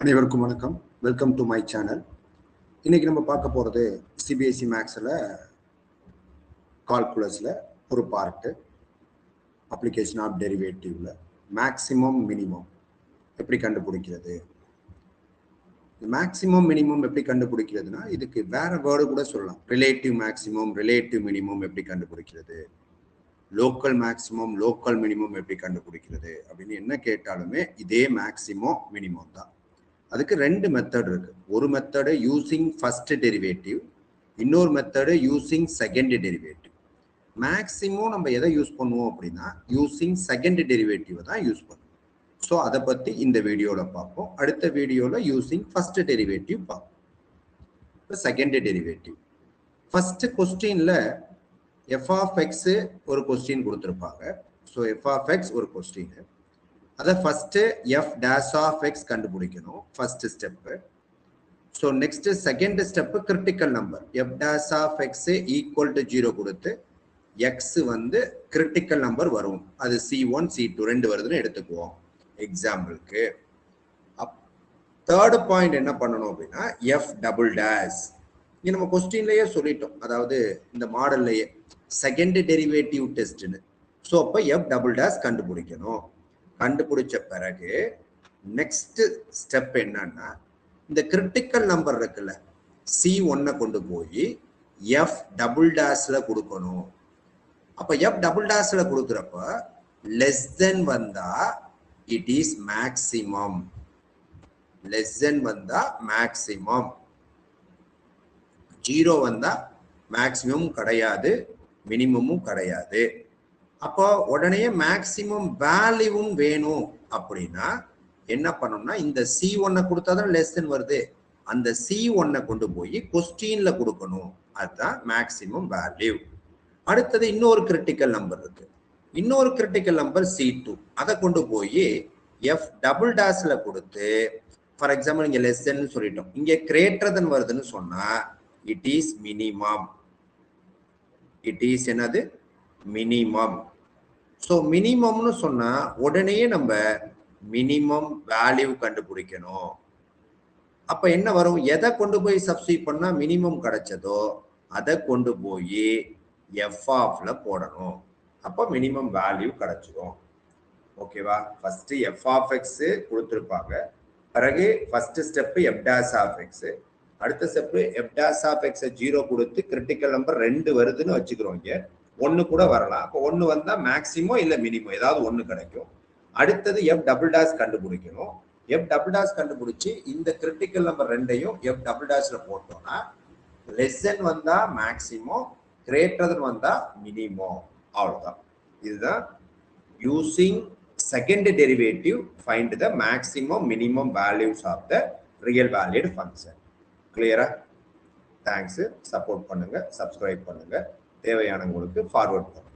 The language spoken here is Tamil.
அனைவருக்கும் வணக்கம். Welcome to my channel. இன்னைக்கு நம்ம பார்க்க போகிறது சிபிஎஸ்சி மேக்ஸில் கால்குலஸில் ஒரு பார்ட்டு அப்ளிகேஷன் ஆஃப் டெரிவேட்டிவ்ல மேக்ஸிமம் மினிமம் எப்படி கண்டுபிடிக்கிறது. மேக்ஸிமம் மினிமம் எப்படி கண்டுபிடிக்கிறதுனா இதுக்கு வேற வேர்டு கூட சொல்லலாம். ரிலேட்டிவ் மேக்ஸிமம் ரிலேட்டிவ் மினிமம் எப்படி கண்டுபிடிக்கிறது, லோக்கல் மேக்ஸிமம் லோக்கல் மினிமம் எப்படி கண்டுபிடிக்கிறது அப்படின்னு என்ன கேட்டாலுமே இதே மேக்ஸிமம் மினிமம் தான். அதுக்கு ரெண்டு மெத்தட் இருக்கு. ஒரு மெத்தடு யூசிங் ஃபர்ஸ்ட் டெரிவேட்டிவ், இன்னொரு method using second derivative. Maximum நம்ம எதை யூஸ் பண்ணுவோம் அப்படின்னா யூசிங் செகண்ட் டெரிவேட்டிவ் தான் யூஸ் பண்ணுவோம். ஸோ அதை பற்றி இந்த வீடியோவில் பார்ப்போம். அடுத்த வீடியோவில் யூசிங் ஃபர்ஸ்ட் டெரிவேட்டிவ் பார்ப்போம். இப்போ செகண்ட் டெரிவேட்டிவ் ஃபர்ஸ்ட் கொஸ்டின்ல எஃப் ஆஃப் எக்ஸ் ஒரு கொஸ்டின் கொடுத்துருப்பாங்க. ஸோ எஃப் ஆஃப் எக்ஸ் ஒரு கொஸ்டின், அதை first F dash of X கண்டுபிடிக்கணும் first step. So next second step critical number F dash of X equal to 0 கொடுத்து எக்ஸ் வந்து கிரிட்டிக்கல் நம்பர் வரும். அது C1 C2 ரெண்டு வருதுன்னு எடுத்துக்குவோம் எக்ஸாம்பிளுக்கு. தேர்ட் பாயிண்ட் என்ன பண்ணணும் அப்படின்னா எஃப் டபுள் டேஷ். இங்க நம்ம கொஸ்டின்லயே சொல்லிட்டோம், அதாவது இந்த மாடல்லையே செகண்ட் டெரிவேட்டிவ் டெஸ்ட்னு. ஸோ அப்போ எஃப் டபுள் டேஷ் கண்டுபிடிக்கணும். கண்டுபிடிச்ச பிறகு நெக்ஸ்ட் ஸ்டெப் என்னன்னா இந்த கிரிட்டிக்கல் நம்பர் இருக்குல்ல C1 கொண்டு போய் எஃப் டபுள் டேஷ்ல கொடுக்கணும். அப்ப எஃப் டபுள் டேஷ்ல கொடுக்குறப்ப லெஸ் தென் வந்தா it is maximum, less than வந்தா மேக்சிமம், 0 வந்தா மேக்சிமம் கிடையாது, மினிமமும் கிடையாது. அப்போ உடனே மேக்சிமம் வேல்யூவும் வேணும் அப்படின்னா என்ன பண்ணணும்னா இந்த C1 கொடுத்தாதான் லெஸ் தென் வருது, அந்த C1 கொண்டு போய் கொஸ்டின்ல கொடுக்கணும். அதுதான் மேக்சிமம் வேல்யூ. அடுத்தது இன்னொரு கிரிட்டிக்கல் நம்பர் இருக்கு, இன்னொரு கிரிட்டிக்கல் நம்பர் C2, அதை கொண்டு போய் எஃப் டபுள் டேஷ்ல கொடுத்து ஃபார் எக்ஸாம்பிள் இங்க லெஸ் தென் சொல்லிட்டோம், இங்க கிரேட்டர் தென் வருதுன்னு சொன்னா it is minimum, it is என்னது மினிமம். ஸோ மினிமம்னு சொன்னா உடனே நம்ம மினிமம் வேல்யூ கண்டுபிடிக்கணும். அப்ப என்ன வரும், எதை கொண்டு போய் சப்ஸ்டிட்யூட் பண்ணா மினிமம் கிடைச்சதோ அதை கொண்டு போய் எஃப் ஆஃப்ல போடணும். அப்போ மினிமம் வேல்யூ கிடைச்சிடும். ஓகேவா? ஃபர்ஸ்ட் எஃப் ஆஃப் எக்ஸ் கொடுத்துருப்பாங்க, பிறகு first step F dash of X, அடுத்த step F dash of X 0 கொடுத்து கிரிட்டிக்கல் நம்பர் 2 வருதுன்னு வச்சுக்கிறோம். இங்க 1 கூட வரலாம். அப்போ 1 வந்தா மேக்சிமம் இல்ல மினிமம் ஏதாவது 1 கிடைக்கும். அடுத்தது எஃப் டபுள் டேஷ் கண்டுபிடிக்கணும். எஃப் டபுள் டேஷ் கண்டுபிடிச்சு இந்த கிரிட்டிக்கல் நம்பர் 2ஐயும் எஃப் டபுள் டேஷ்ல போட்டோம்னா லெஸ் தென் வந்தா மேக்சிமம், கிரேட்டர் தென் வந்தா மினிமம். அவ்வளவுதான். இதுதான் using second derivative find the maximum minimum values of the real valued function. கிளியரா? தேங்க்ஸ். சப்போர்ட் பண்ணுங்க, சப்ஸ்கிரைப் பண்ணுங்க, தேவையானவங்களுக்கு ஃபார்வர்ட் பண்ணுங்க.